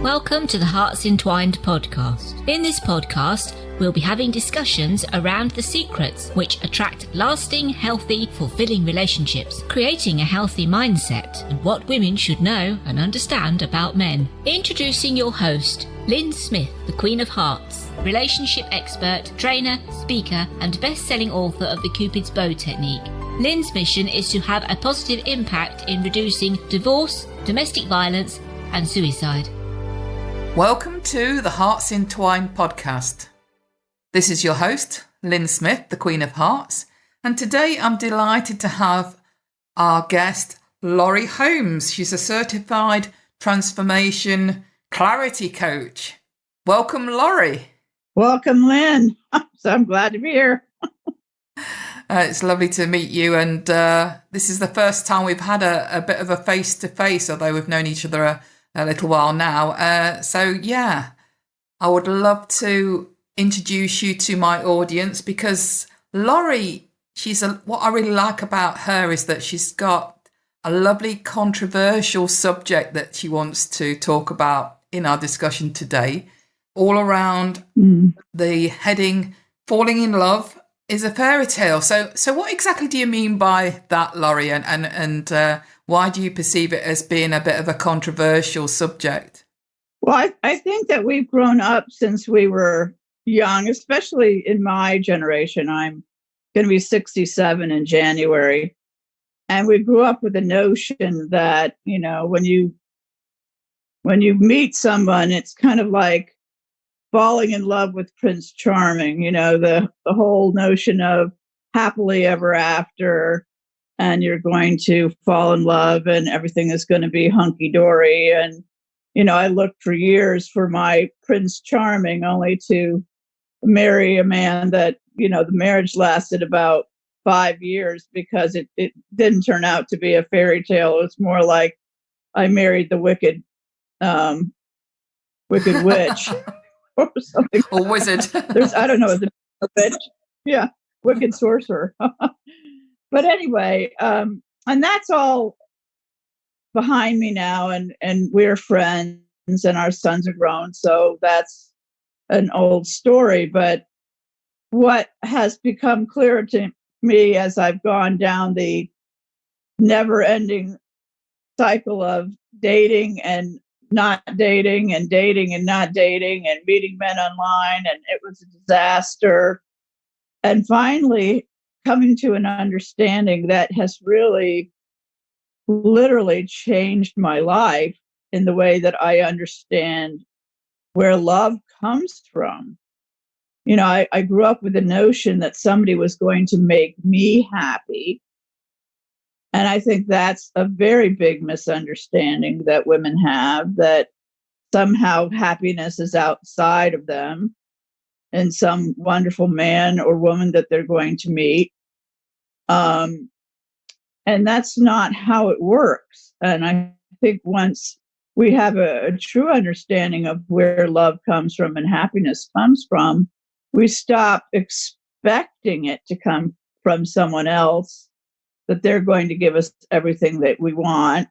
Welcome to the Hearts Entwined Podcast. In this podcast, we'll be having discussions around the secrets which attract lasting, healthy, fulfilling relationships, creating a healthy mindset, and what women should know and understand about men. Introducing your host, Lyn Smith, the Queen of Hearts, relationship expert, trainer, speaker, and best-selling author of the Cupid's Bow technique. Lyn's mission is to have a positive impact in reducing divorce, domestic violence, and suicide. Welcome to the Hearts Entwined Podcast. This is your host, Lyn Smith, the Queen of Hearts, and today I'm delighted to have our guest, Laurie Holmes. She's a certified transformation clarity coach. Welcome, Laurie. Welcome, Lyn. So I'm glad to be here. It's lovely to meet you, and this is the first time we've had a bit of a face-to-face, although we've known each other a little while now. I would love to introduce you to my audience because Laurie, what I really like about her is that she's got a lovely controversial subject that she wants to talk about in our discussion today, all around the heading, falling in love is a fairy tale. So what exactly do you mean by that, Laurie? And why do you perceive it as being a bit of a controversial subject? Well, I think that we've grown up since we were young, especially in my generation. I'm going to be 67 in January. And we grew up with the notion that, you know, when you meet someone, it's kind of like falling in love with Prince Charming, you know, the whole notion of happily ever after, and you're going to fall in love and everything is going to be hunky-dory. And, you know, I looked for years for my Prince Charming only to marry a man that, you know, the marriage lasted about 5 years because it didn't turn out to be a fairy tale. It was more like I married the wicked witch or something. Or wizard. I don't know, is it a witch? Yeah, wicked sorcerer. But anyway, and that's all behind me now, and we're friends, and our sons are grown, so that's an old story. But what has become clear to me as I've gone down the never-ending cycle of dating and not dating and dating and not dating and meeting men online, and it was a disaster. And finally coming to an understanding that has really literally changed my life in the way that I understand where love comes from. You know, I grew up with the notion that somebody was going to make me happy. And I think that's a very big misunderstanding that women have, that somehow happiness is outside of them and some wonderful man or woman that they're going to meet. And that's not how it works. And I think once we have a true understanding of where love comes from and happiness comes from, we stop expecting it to come from someone else, that they're going to give us everything that we want,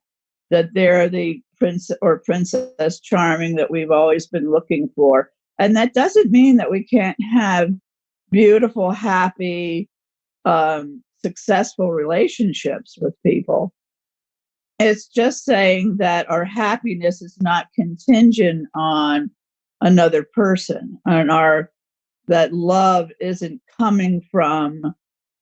that they're the prince or princess charming that we've always been looking for. And that doesn't mean that we can't have beautiful, happy, successful relationships with people. It's just saying that our happiness is not contingent on another person, and that love isn't coming from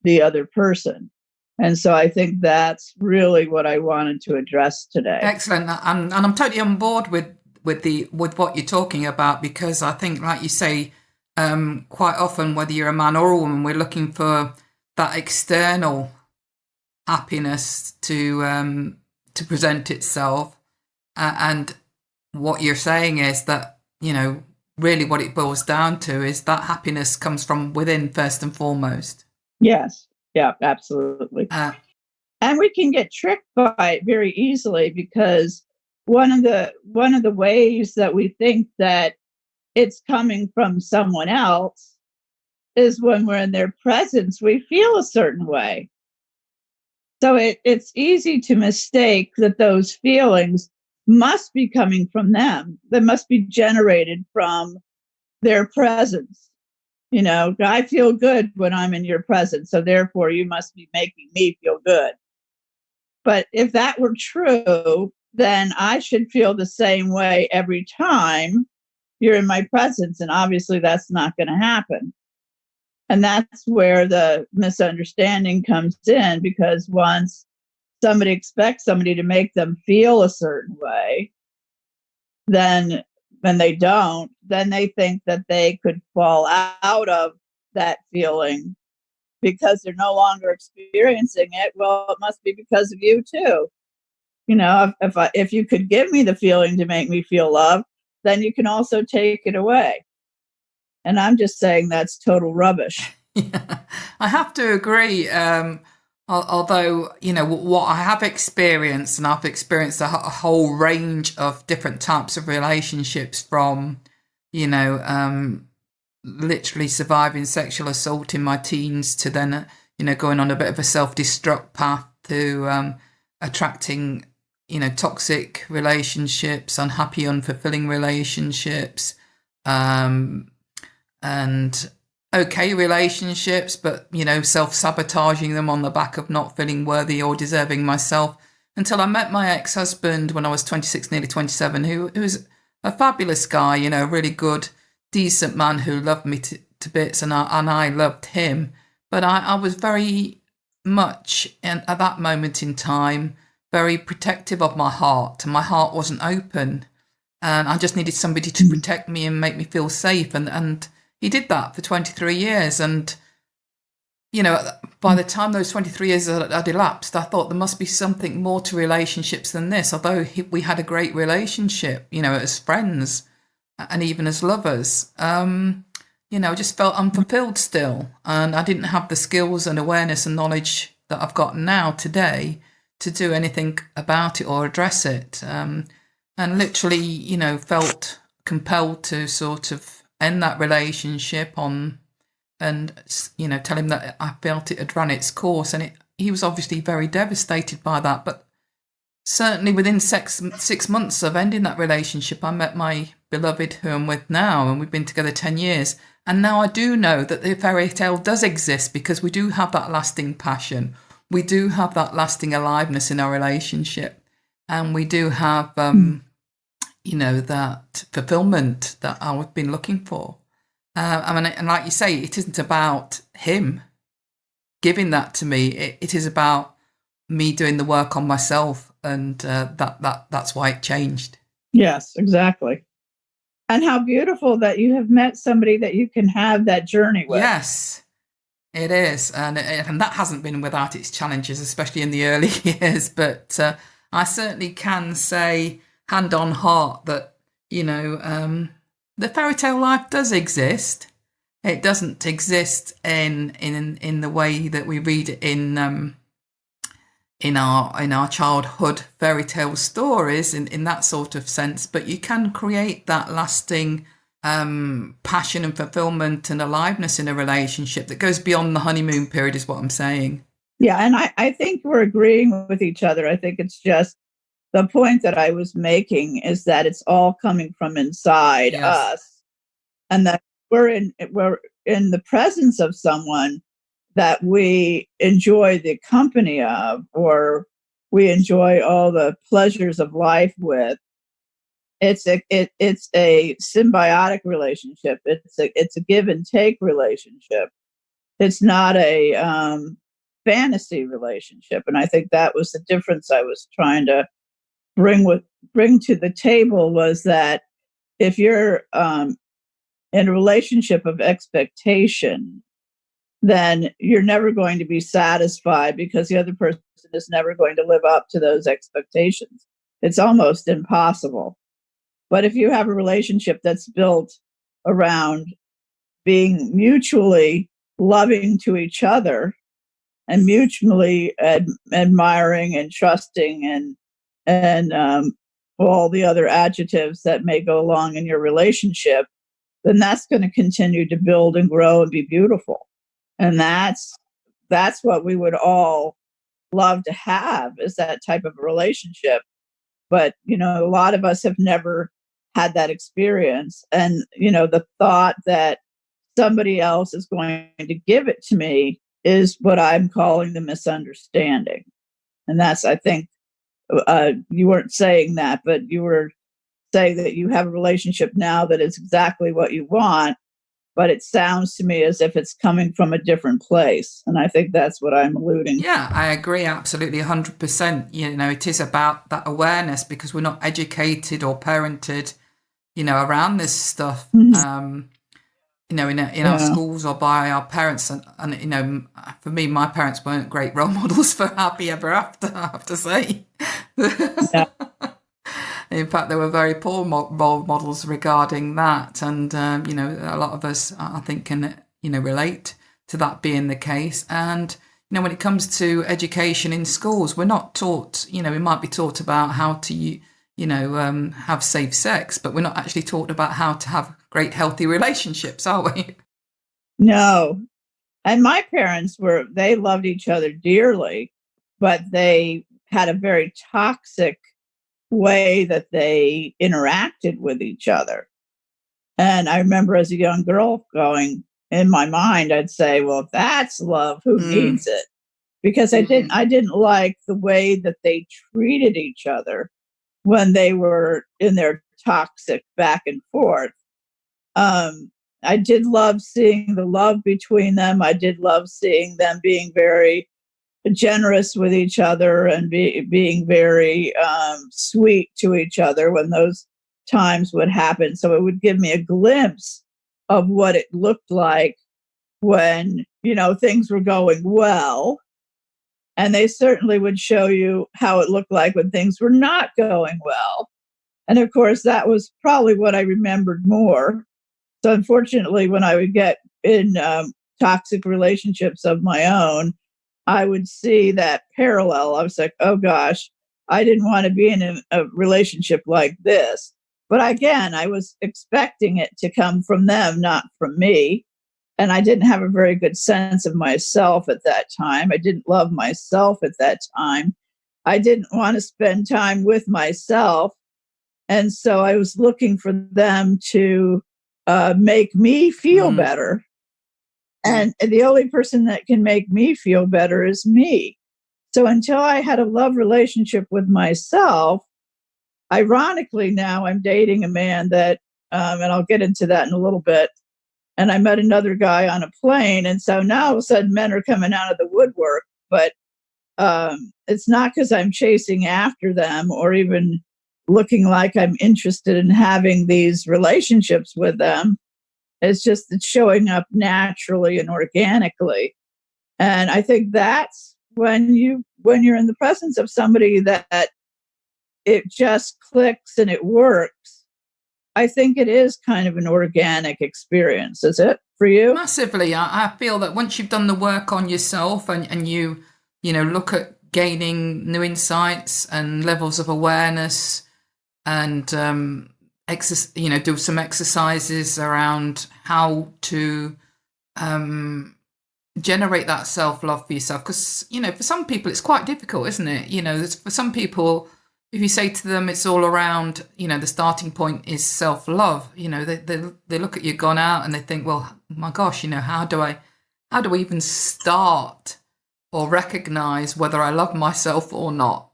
the other person. And so I think that's really what I wanted to address today. Excellent. And I'm totally on board with what you're talking about, because I think, like you say, quite often, whether you're a man or a woman, we're looking for that external happiness to present itself. And what you're saying is that, you know, really what it boils down to is that happiness comes from within first and foremost. Yes. Yeah, absolutely. And we can get tricked by it very easily, because one of the ways that we think that it's coming from someone else is when we're in their presence, we feel a certain way. So it's easy to mistake that those feelings must be coming from them, that must be generated from their presence. You know, I feel good when I'm in your presence, so therefore you must be making me feel good. But if that were true, then I should feel the same way every time you're in my presence. And obviously that's not going to happen. And that's where the misunderstanding comes in, because once somebody expects somebody to make them feel a certain way, then when they don't, then they think that they could fall out of that feeling because they're no longer experiencing it. Well, it must be because of you too. You know, if you could give me the feeling to make me feel love, then you can also take it away. And I'm just saying that's total rubbish. Yeah, I have to agree. Although, you know, what I have experienced, and I've experienced a whole range of different types of relationships, from, you know, literally surviving sexual assault in my teens to then, you know, going on a bit of a self-destruct path to attracting, you know, toxic relationships, unhappy, unfulfilling relationships, and okay relationships, but, you know, self-sabotaging them on the back of not feeling worthy or deserving myself, until I met my ex-husband when I was 26, nearly 27, who was a fabulous guy, you know, a really good, decent man who loved me to bits, and I loved him. But I was very much, at that moment in time, very protective of my heart, and my heart wasn't open, and I just needed somebody to protect me and make me feel safe, and he did that for 23 years. And, you know, by the time those 23 years had elapsed, I thought there must be something more to relationships than this. Although we had a great relationship, you know, as friends and even as lovers, you know, I just felt unfulfilled still. And I didn't have the skills and awareness and knowledge that I've got now today to do anything about it or address it. And literally, you know, felt compelled to sort of end that relationship and, you know, tell him that I felt it had run its course. And he was obviously very devastated by that. But certainly within 6 months of ending that relationship, I met my beloved, who I'm with now, and we've been together 10 years. And now I do know that the fairy tale does exist, because we do have that lasting passion. We do have that lasting aliveness in our relationship. And we do have, you know, that fulfillment that I've been looking for. I mean, and like you say, it isn't about him giving that to me. It is about me doing the work on myself, and that's why it changed. Yes, exactly. And how beautiful that you have met somebody that you can have that journey with. Yes, it is, and that hasn't been without its challenges, especially in the early years. But I certainly can say, hand on heart, that, you know, the fairy tale life does exist. It doesn't exist in the way that we read it in our childhood fairy tale stories, in that sort of sense. But you can create that lasting passion and fulfillment and aliveness in a relationship that goes beyond the honeymoon period, is what I'm saying. Yeah, and I think we're agreeing with each other. I think it's just the point that I was making is that it's all coming from inside us, and that we're in the presence of someone that we enjoy the company of, or we enjoy all the pleasures of life with. It's a symbiotic relationship. It's a give and take relationship. It's not a fantasy relationship, and I think that was the difference I was trying to bring to the table, was that if you're in a relationship of expectation, then you're never going to be satisfied, because the other person is never going to live up to those expectations. It's almost impossible. But if you have a relationship that's built around being mutually loving to each other and mutually admiring and trusting and all the other adjectives that may go along in your relationship, then that's going to continue to build and grow and be beautiful. And that's what we would all love to have, is that type of relationship. But, a lot of us have never had that experience. And, the thought that somebody else is going to give it to me is what I'm calling the misunderstanding. And that's, I think, you weren't saying that, but you were saying that you have a relationship now that is exactly what you want, but it sounds to me as if it's coming from a different place. And I think that's what I'm alluding to. Yeah, I agree absolutely 100%. It is about that awareness, because we're not educated or parented, around this stuff, Mm-hmm. in our schools or by our parents. And, for me, my parents weren't great role models for happy ever after, I have to say. Yeah. In fact, they were very poor role models regarding that. And, a lot of us, I think, can, relate to that being the case. And, when it comes to education in schools, we're not taught, we might be taught about how to, have safe sex, but we're not actually taught about how to have great, healthy relationships, are we? No. And my parents they loved each other dearly, but they had a very toxic way that they interacted with each other. And I remember as a young girl going, in my mind, I'd say, well, if that's love, who needs it? Because I didn't like the way that they treated each other when they were in their toxic back and forth. I did love seeing the love between them. I did love seeing them being very generous with each other and being very sweet to each other when those times would happen. So it would give me a glimpse of what it looked like when, things were going well. And they certainly would show you how it looked like when things were not going well. And of course, that was probably what I remembered more. So unfortunately, when I would get in toxic relationships of my own, I would see that parallel. I was like, oh gosh, I didn't want to be in a relationship like this. But again, I was expecting it to come from them, not from me. And I didn't have a very good sense of myself at that time. I didn't love myself at that time. I didn't want to spend time with myself. And so I was looking for them to make me feel better. And the only person that can make me feel better is me. So until I had a love relationship with myself, ironically, now I'm dating a man that, and I'll get into that in a little bit. And I met another guy on a plane. And so now all of a sudden men are coming out of the woodwork, but it's not because I'm chasing after them or even looking like I'm interested in having these relationships with them. It's just it's showing up naturally and organically. And I think that's when you're in the presence of somebody that it just clicks and it works. I think it is kind of an organic experience. Is it for you? Massively. I feel that once you've done the work on yourself and you look at gaining new insights and levels of awareness and do some exercises around how to generate that self-love for yourself. Because, for some people, it's quite difficult, isn't it? For some people, if you say to them it's all around, the starting point is self-love, they look at you gone out and they think, well, my gosh, how do I even start or recognize whether I love myself or not?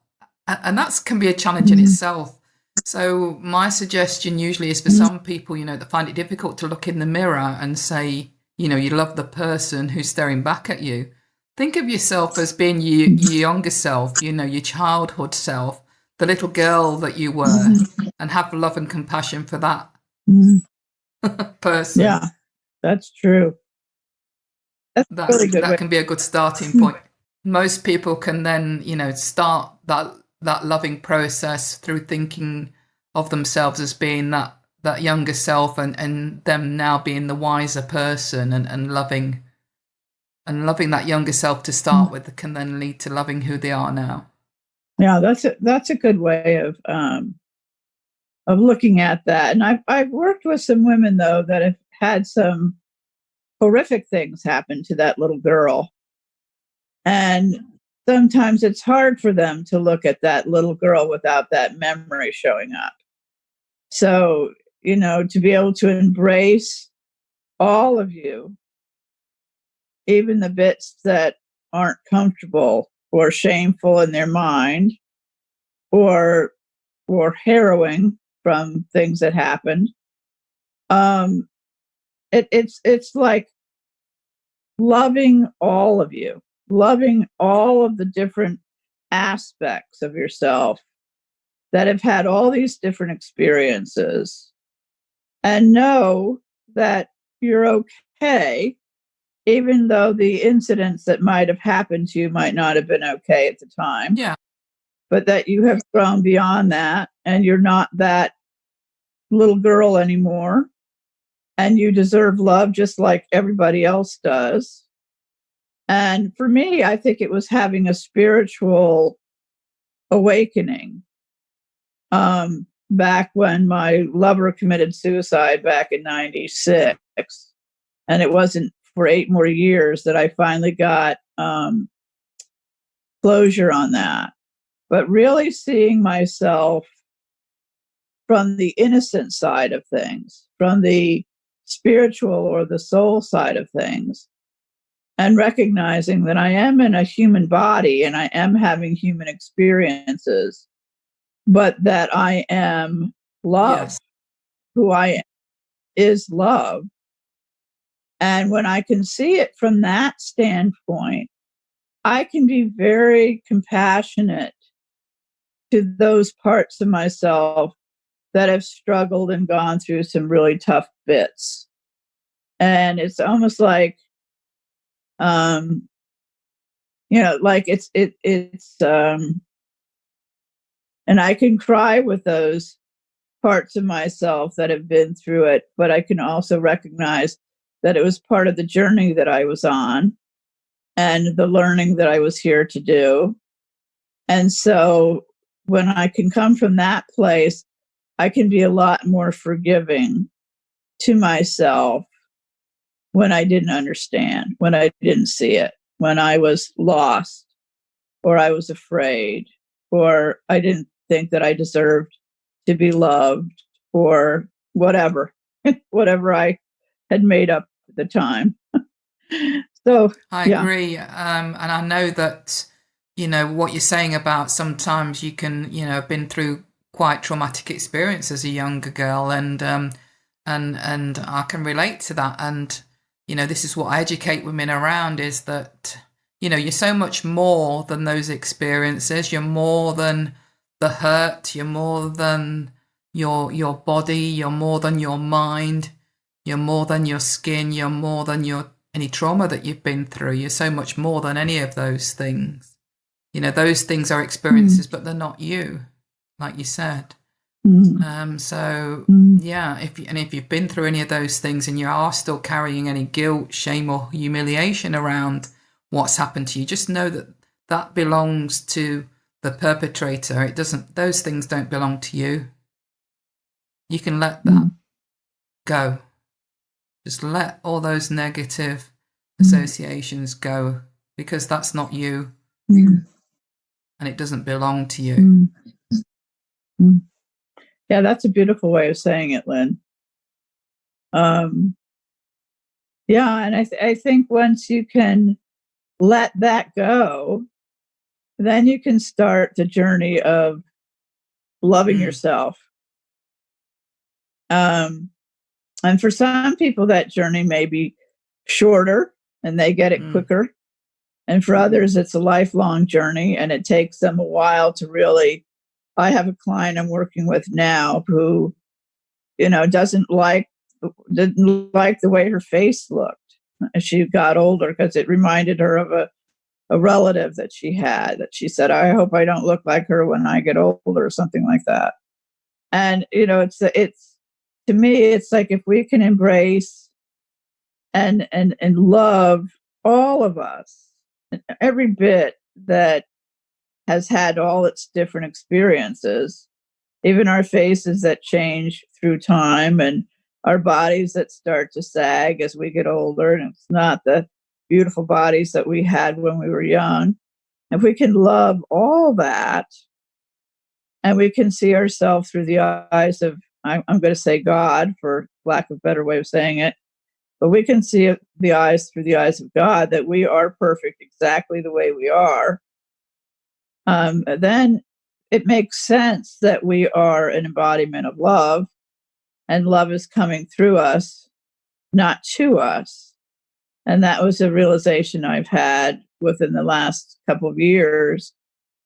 And that can be a challenge in itself. So my suggestion usually is for some people, that find it difficult to look in the mirror and say, you love the person who's staring back at you. Think of yourself as being your younger self, your childhood self, the little girl that you were, and have love and compassion for that person. Yeah, that's true. That's really good. That can be a good starting point. Most people can then, start that loving process through thinking of themselves as being that younger self and them now being the wiser person and loving that younger self to start with can then lead to loving who they are now. Yeah, that's a good way of looking at that. And I've worked with some women though that have had some horrific things happen to that little girl. And sometimes it's hard for them to look at that little girl without that memory showing up. So, to be able to embrace all of you, even the bits that aren't comfortable or shameful in their mind or harrowing from things that happened. It's like loving all of you, loving all of the different aspects of yourself that have had all these different experiences, and know that you're okay, even though the incidents that might have happened to you might not have been okay at the time. Yeah. But that you have grown beyond that, and you're not that little girl anymore, and you deserve love just like everybody else does. And for me, I think it was having a spiritual awakening. Back when my lover committed suicide back in 96, and it wasn't for 8 more years that I finally got closure on that. But really seeing myself from the innocent side of things, from the spiritual or the soul side of things, and recognizing that I am in a human body and I am having human experiences, but that I am love. Yes. Who I am is love. And when I can see it from that standpoint, I can be very compassionate to those parts of myself that have struggled and gone through some really tough bits. And it's almost like, like it's, and I can cry with those parts of myself that have been through it, but I can also recognize that it was part of the journey that I was on and the learning that I was here to do. And so when I can come from that place, I can be a lot more forgiving to myself when I didn't understand, when I didn't see it, when I was lost, or I was afraid, or I didn't think that I deserved to be loved, or whatever, whatever I had made up at the time. So I agree. And I know that, what you're saying about sometimes you can, have been through quite traumatic experience as a younger girl, and I can relate to that. And, this is what I educate women around, is that, you're so much more than those experiences. You're more than the hurt. You're more than your body. You're more than your mind. You're more than your skin. You're more than any trauma that you've been through. You're so much more than any of those things. Those things are experiences, but they're not you, like you said. Yeah, if you've been through any of those things and you are still carrying any guilt, shame, or humiliation around what's happened to you, just know that belongs to the perpetrator. It doesn't. Those things don't belong to you. You can let that go. Just let all those negative associations go, because that's not you, and it doesn't belong to you. Yeah, that's a beautiful way of saying it, Lyn. Yeah, and I think once you can let that go, then you can start the journey of loving yourself. And for some people, that journey may be shorter and they get it quicker. And for others, it's a lifelong journey, and it takes them a while to really. I have a client I'm working with now who, didn't like the way her face looked as she got older, because it reminded her of a relative that she had, that she said, I hope I don't look like her when I get older, or something like that. And, it's to me, it's like, if we can embrace and love all of us, every bit that has had all its different experiences, even our faces that change through time, and our bodies that start to sag as we get older, and it's not the beautiful bodies that we had when we were young. if we can love all that, and we can see ourselves through the eyes of, I'm going to say God, for lack of a better way of saying it, but we can see through the eyes of God, that we are perfect exactly the way we are. Then it makes sense that we are an embodiment of love, and love is coming through us, not to us. And that was a realization I've had within the last couple of years,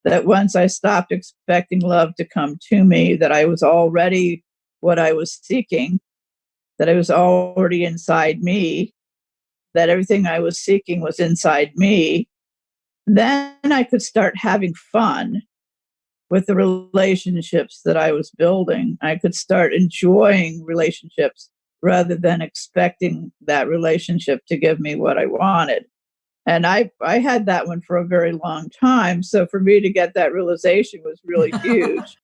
that once I stopped expecting love to come to me, that I was already what I was seeking, that I was already inside me, that everything I was seeking was inside me, then I could start having fun with the relationships that I was building. I could start enjoying relationships rather than expecting that relationship to give me what I wanted. And I had that one for a very long time. So for me to get that realization was really huge.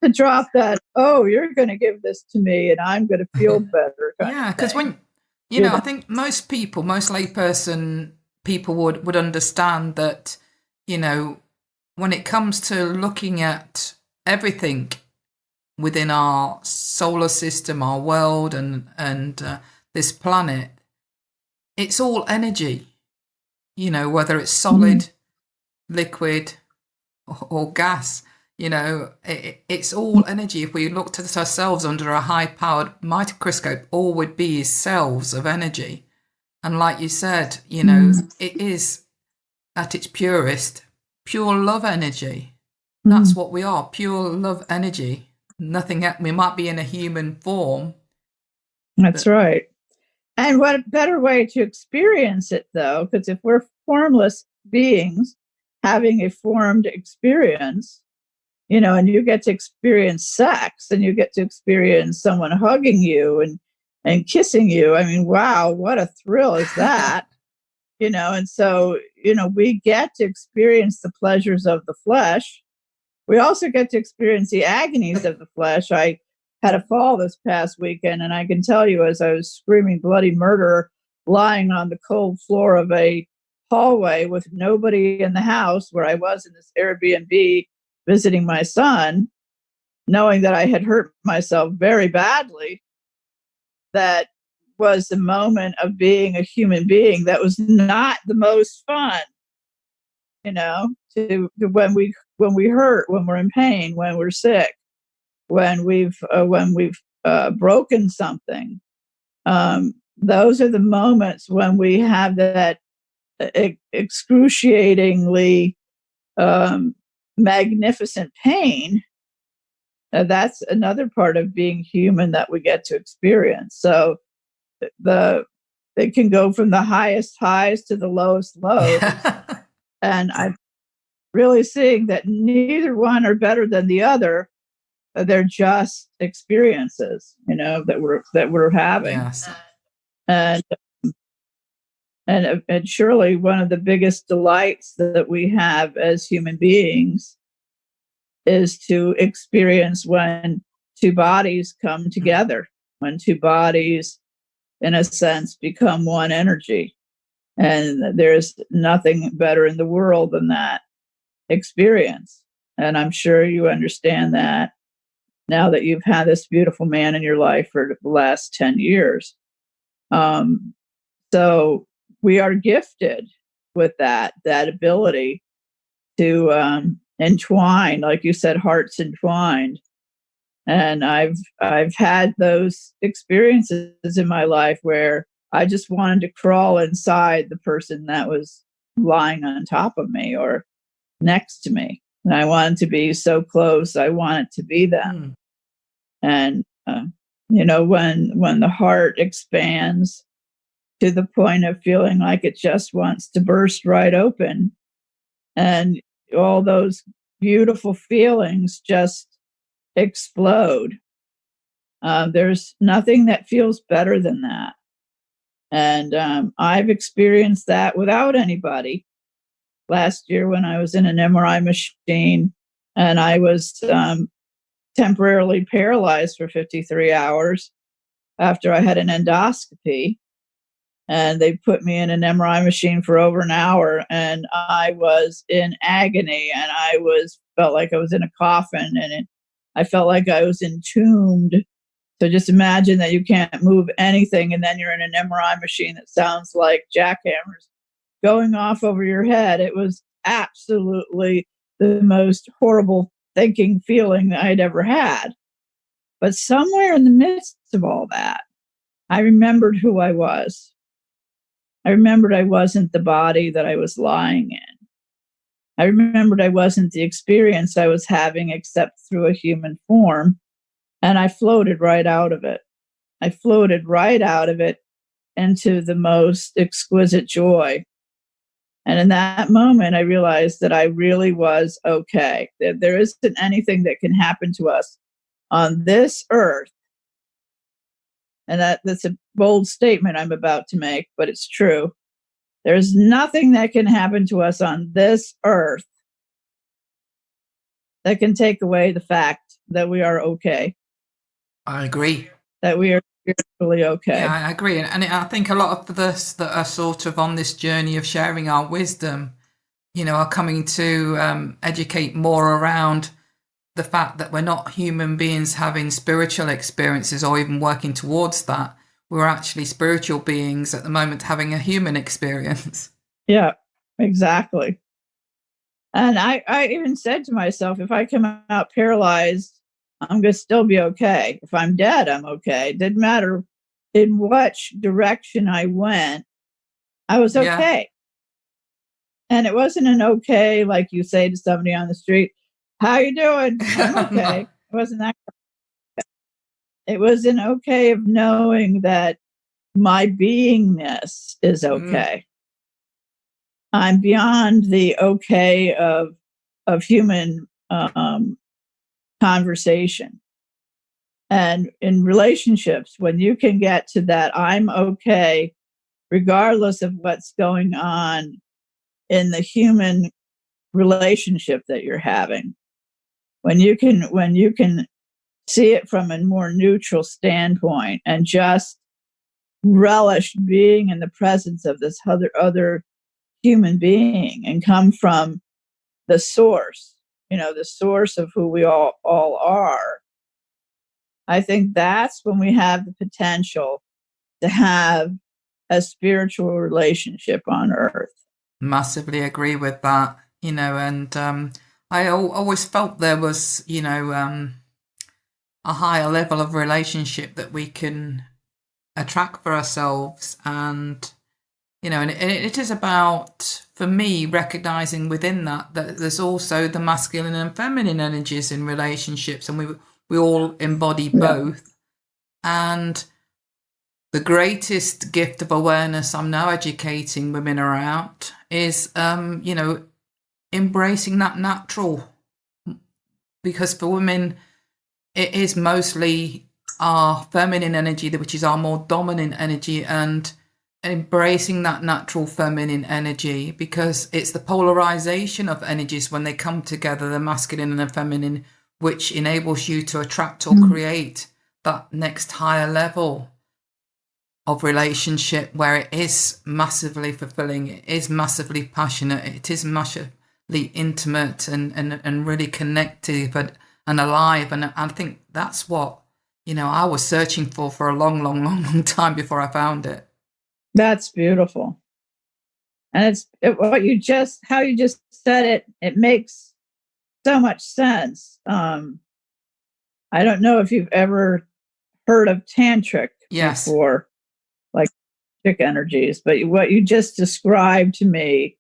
To drop that, oh, you're going to give this to me and I'm going to feel better. Yeah, because when, I think most layperson people would understand that, when it comes to looking at everything within our solar system, our world, and this planet, it's all energy, whether it's solid, liquid, or gas, it's all energy. If we looked at ourselves under a high-powered microscope, all would be is cells of energy. And like you said, it is at its purest, pure love energy. That's what we are, pure love energy. Nothing else. We might be in a human form. That's right. And what better way to experience it, though? Because if we're formless beings having a formed experience, and you get to experience sex, and you get to experience someone hugging you and kissing you. I mean, wow, what a thrill is that? And so, we get to experience the pleasures of the flesh. We also get to experience the agonies of the flesh. I had a fall this past weekend, and I can tell you, as I was screaming bloody murder, lying on the cold floor of a hallway with nobody in the house where I was in this Airbnb visiting my son, knowing that I had hurt myself very badly, that was the moment of being a human being. That was not the most fun, to when we hurt, when we're in pain, when we're sick, when we've broken something. Those are the moments when we have that excruciatingly magnificent pain. That's another part of being human that we get to experience. So it can go from the highest highs to the lowest lows. And I'm really seeing that neither one are better than the other. They're just experiences, that we're having. Yes. And surely one of the biggest delights that we have as human beings is to experience when two bodies come together, when two bodies, in a sense, become one energy. And there's nothing better in the world than that experience. And I'm sure you understand that now that you've had this beautiful man in your life for the last 10 years. So we are gifted with that ability to entwine, like you said, hearts entwined. And I've had those experiences in my life where I just wanted to crawl inside the person that was lying on top of me or next to me. And I wanted to be so close. I wanted to be them. And, when the heart expands to the point of feeling like it just wants to burst right open, and all those beautiful feelings just explode. There's nothing that feels better than that. And I've experienced that without anybody. Last year when I was in an MRI machine and I was temporarily paralyzed for 53 hours after I had an endoscopy. and they put me in an MRI machine for over an hour, and I was in agony, and felt like I was in a coffin, and I felt like I was entombed. So just imagine that you can't move anything, and then you're in an MRI machine that sounds like jackhammers going off over your head. It was absolutely the most horrible thinking feeling that I'd ever had. But somewhere in the midst of all that, I remembered who I was. I remembered I wasn't the body that I was lying in. I remembered I wasn't the experience I was having except through a human form. And I floated right out of it. I floated right out of it into the most exquisite joy. And in that moment, I realized that I really was okay. That there isn't anything that can happen to us on this earth. And that's a bold statement I'm about to make, but it's true. There's nothing that can happen to us on this earth that can take away the fact that we are okay. I agree. That we are spiritually okay. Yeah, I agree. And I think a lot of us that are sort of on this journey of sharing our wisdom, are coming to educate more around the fact that we're not human beings having spiritual experiences or even working towards that. We're actually spiritual beings at the moment having a human experience. Yeah, exactly. And I even said to myself, if I come out paralyzed, I'm going to still be okay. If I'm dead, I'm okay. It didn't matter in which direction I went, I was okay. Yeah. And it wasn't an okay like you say to somebody on the street, how you doing? I'm okay. It wasn't that. It was an okay of knowing that my beingness is okay. I'm beyond the okay of human conversation. And in relationships, when you can get to that, I'm okay, regardless of what's going on in the human relationship that you're having. When you can see it from a more neutral standpoint and just relish being in the presence of this other human being and come from the source, the source of who we all are, I think that's when we have the potential to have a spiritual relationship on earth. Massively agree with that, and I always felt there was, a higher level of relationship that we can attract for ourselves. And, and it is about, for me, recognizing within that there's also the masculine and feminine energies in relationships, and we all embody both. And the greatest gift of awareness I'm now educating women around is, embracing that natural. Because for women, it is mostly our feminine energy, which is our more dominant energy, and embracing that natural feminine energy, because it's the polarization of energies when they come together, the masculine and the feminine, which enables you to attract or create that next higher level of relationship where it is massively fulfilling, it is massively passionate, it is massively intimate and really connected and alive. And I think that's what, I was searching for a long, long, long, long time before I found it. That's beautiful. And how you just said it, it makes so much sense. I don't know if you've ever heard of tantric before, like tantric energies, but what you just described to me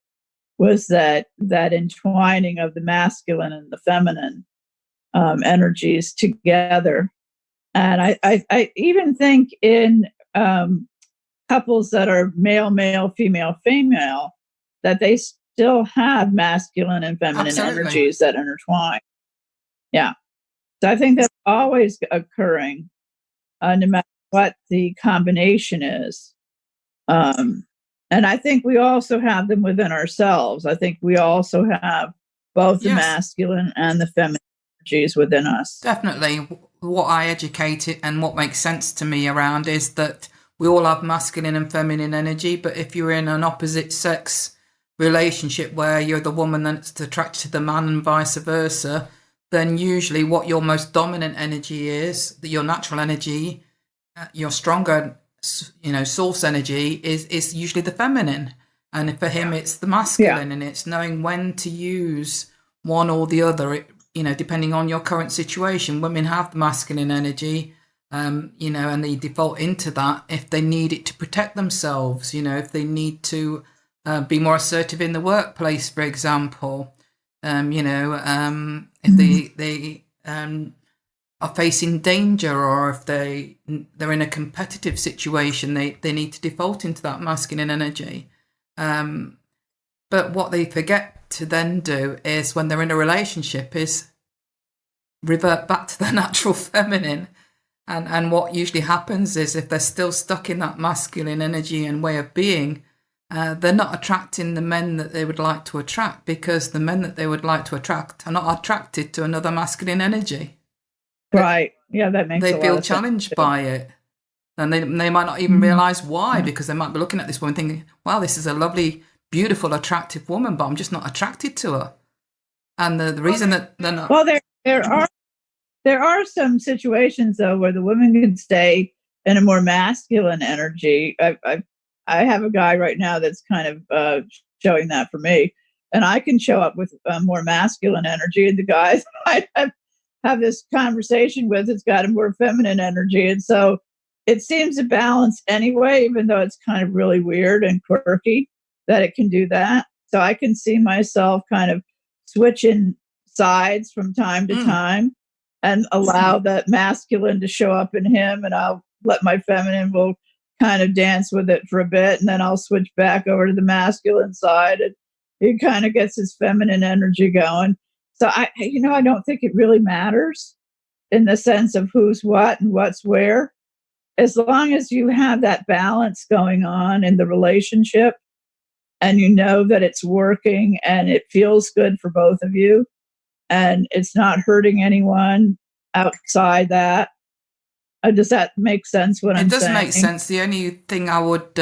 was that entwining of the masculine and the feminine energies together. And I even think in couples that are male, male, female, female, that they still have masculine and feminine energies that intertwine. Yeah. So I think that's always occurring, no matter what the combination is. And I think we also have them within ourselves. I think we also have both the masculine and the feminine energies within us. Definitely. What I educated and what makes sense to me around is that we all have masculine and feminine energy, but if you're in an opposite sex relationship where you're the woman that's attracted to the man and vice versa, then usually what your most dominant energy is, your natural energy, your stronger, source energy is usually the feminine. And for him, it's the masculine, and it's knowing when to use one or the other, depending on your current situation. Women have the masculine energy, and they default into that if they need it to protect themselves, if they need to be more assertive in the workplace, for example, if they are facing danger, or if they're in a competitive situation, they need to default into that masculine energy. But what they forget to then do is, when they're in a relationship, is revert back to the natural feminine. And what usually happens is, if they're still stuck in that masculine energy and way of being, they're not attracting the men that they would like to attract, because the men that they would like to attract are not attracted to another masculine energy. Right. Yeah, that makes They a lot feel of challenged sense. by it. And they might not even realize why, because they might be looking at this woman thinking, wow, this is a lovely, beautiful, attractive woman, but I'm just not attracted to her. And the reason that they're not... Well, there are some situations, though, where the women can stay in a more masculine energy. I have a guy right now that's kind of showing that for me, and I can show up with more masculine energy, and the guys I have this conversation with, it's got a more feminine energy. And so it seems to balance anyway, even though it's kind of really weird and quirky that it can do that. So I can see myself kind of switching sides from time to time, and allow that masculine to show up in him, and I'll let my feminine will kind of dance with it for a bit, and then I'll switch back over to the masculine side, and he kind of gets his feminine energy going. So I don't think it really matters in the sense of who's what and what's where, as long as you have that balance going on in the relationship, and you know that it's working and it feels good for both of you, and it's not hurting anyone outside that. Does that make sense what I'm saying? It does make sense. The only thing I would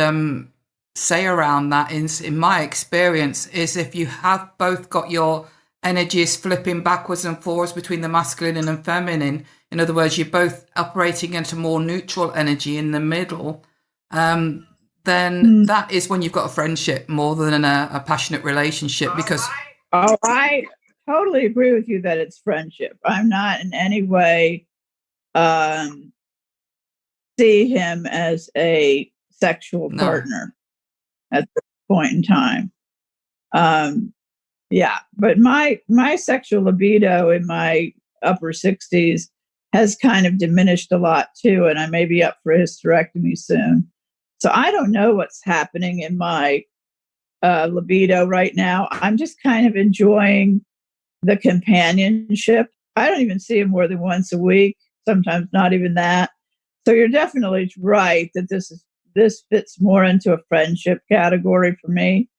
say around that is, in my experience, is if you have both got your energies flipping backwards and forwards between the masculine and feminine, in other words, you're both operating into more neutral energy in the middle, then that is when you've got a friendship more than a passionate relationship. Because I totally agree with you that it's friendship. I'm not in any way see him as a sexual partner at this point in time. But my sexual libido in my upper 60s has kind of diminished a lot too, and I may be up for a hysterectomy soon. So I don't know what's happening in my libido right now. I'm just kind of enjoying the companionship. I don't even see him more than once a week, sometimes not even that. So you're definitely right that this fits more into a friendship category for me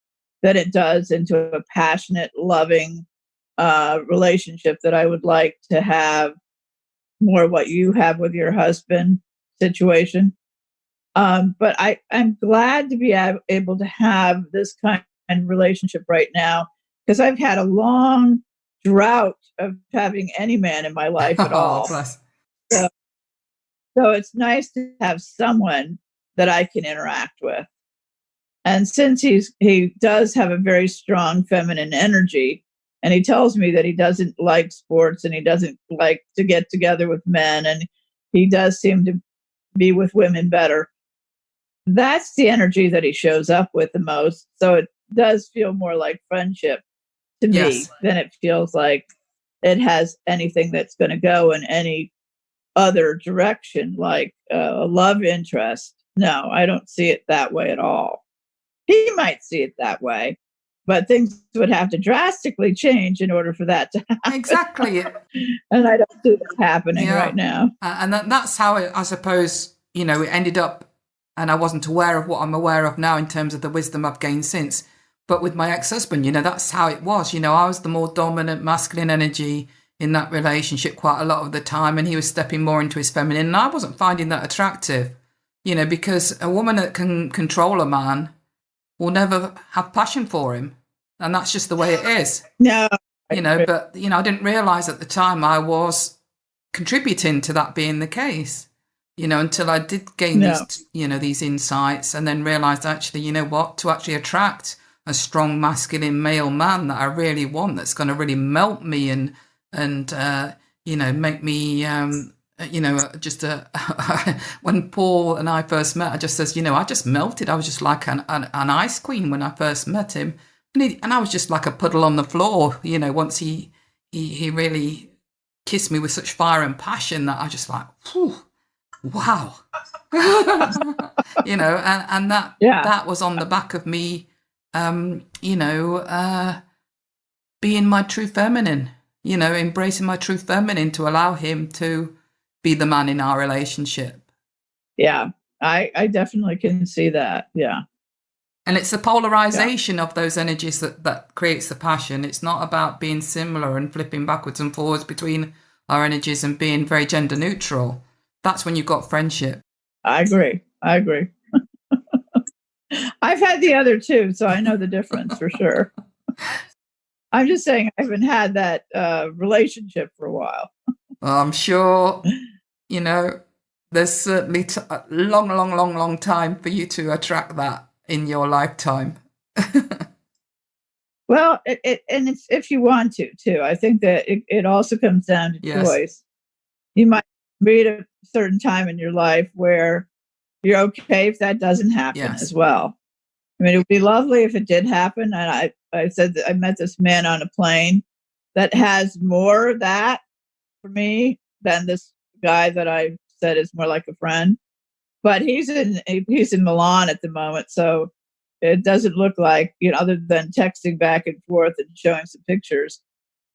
than it does into a passionate, loving relationship that I would like to have, more what you have with your husband situation. But I'm glad to be able to have this kind of relationship right now, because I've had a long drought of having any man in my life at all. So it's nice to have someone that I can interact with. And since he does have a very strong feminine energy, and he tells me that he doesn't like sports and he doesn't like to get together with men, and he does seem to be with women better, that's the energy that he shows up with the most. So it does feel more like friendship to me than it feels like it has anything that's going to go in any other direction, like a love interest. No, I don't see it that way at all. He might see it that way, but things would have to drastically change in order for that to happen. Exactly. And I don't see that happening right now. And that's how I suppose, it ended up, and I wasn't aware of what I'm aware of now in terms of the wisdom I've gained since. But with my ex-husband, that's how it was. I was the more dominant masculine energy in that relationship quite a lot of the time, and he was stepping more into his feminine, and I wasn't finding that attractive. because a woman that can control a man will never have passion for him. And that's just the way it is. No. But, I didn't realize at the time I was contributing to that being the case, until I did gain these insights, and then realized actually, to actually attract a strong masculine male man that I really want, that's going to really melt me and make me, when Paul and I first met, I just says, I just melted. I was just like an ice queen when I first met him. And I was just like a puddle on the floor, once he really kissed me with such fire and passion that I just like, whew, wow. And that was on the back of me, being my true feminine, embracing my true feminine to allow him to be the man in our relationship. Yeah, I definitely can see that. Yeah. And it's the polarization of those energies that creates the passion. It's not about being similar and flipping backwards and forwards between our energies and being very gender neutral. That's when you've got friendship. I agree. I've had the other two, so I know the difference for sure. I'm just saying I haven't had that relationship for a while. Well, I'm sure, there's certainly a long time for you to attract that in your lifetime. Well, it's if you want to too. I think that it also comes down to choice. You might be at a certain time in your life where you're okay if that doesn't happen as well. I mean, it would be lovely if it did happen. And I said that I met this man on a plane that has more of that for me than this guy that I said is more like a friend. But he's in Milan at the moment, so it doesn't look like, other than texting back and forth and showing some pictures,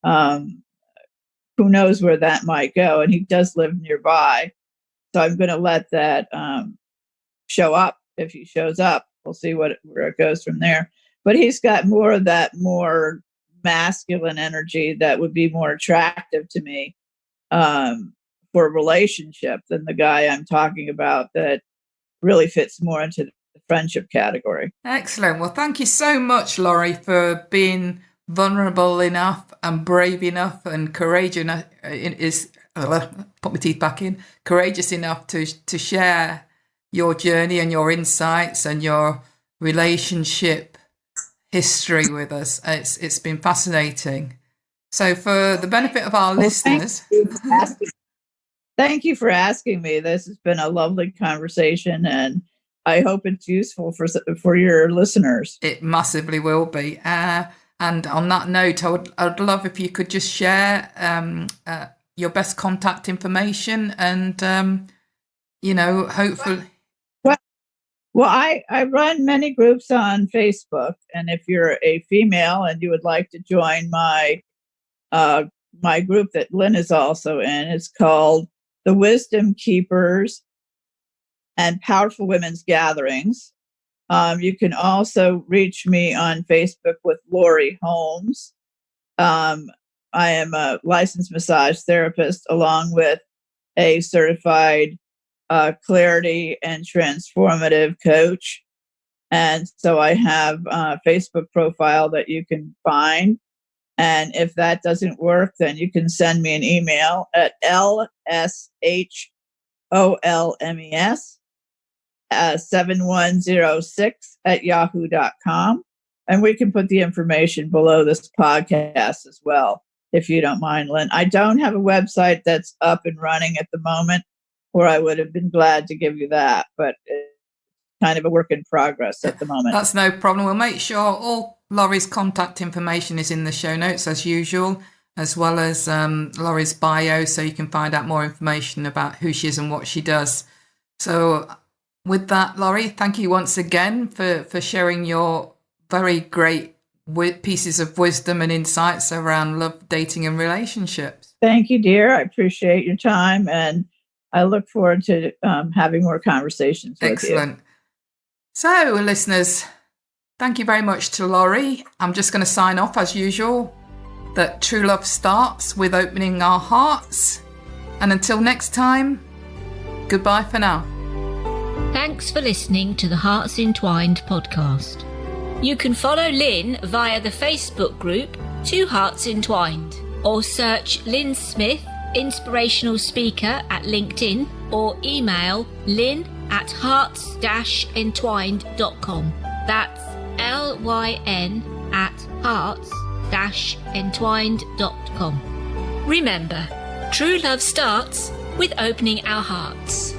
who knows where that might go. And he does live nearby, so I'm going to let that show up. If he shows up, we'll see where it goes from there. But he's got more of that more masculine energy that would be more attractive to me for a relationship than the guy I'm talking about that really fits more into the friendship category. Excellent. Well, thank you so much, Laurie, for being vulnerable enough and brave enough and courageous enough, put my teeth back in, courageous enough to share your journey and your insights and your relationship history with us. It's been fascinating. So for the benefit of our listeners... Thank you for asking me. This has been a lovely conversation, and I hope it's useful for your listeners. It massively will be. And on that note, I would love if you could just share your best contact information and, hopefully... Well, I run many groups on Facebook, and if you're a female and you would like to join my group that Lyn is also in, it's called The Wisdom Keepers and Powerful Women's Gatherings. You can also reach me on Facebook with Laurie Holmes. I am a licensed massage therapist along with a certified clarity and transformative coach. And so I have a Facebook profile that you can find. And if that doesn't work, then you can send me an email at lsholmes7106@yahoo.com. And we can put the information below this podcast as well, if you don't mind, Lyn. I don't have a website that's up and running at the moment, or I would have been glad to give you that, but it's kind of a work in progress at the moment. That's no problem. We'll make sure all Laurie's contact information is in the show notes as usual, as well as Laurie's bio, so you can find out more information about who she is and what she does. So with that, Laurie, thank you once again for sharing your very great pieces of wisdom and insights around love, dating and relationships. Thank you, dear. I appreciate your time, and I look forward to having more conversations with you. Excellent. So, listeners, thank you very much to Laurie. I'm just going to sign off as usual, that true love starts with opening our hearts. And until next time, goodbye for now. Thanks for listening to the Hearts Entwined podcast. You can follow Lyn via the Facebook group Two Hearts Entwined, or search Lyn Smith, inspirational speaker, at LinkedIn, or email lyn@hearts-entwined.com. That's LYN@hearts-entwined.com. Remember, true love starts with opening our hearts.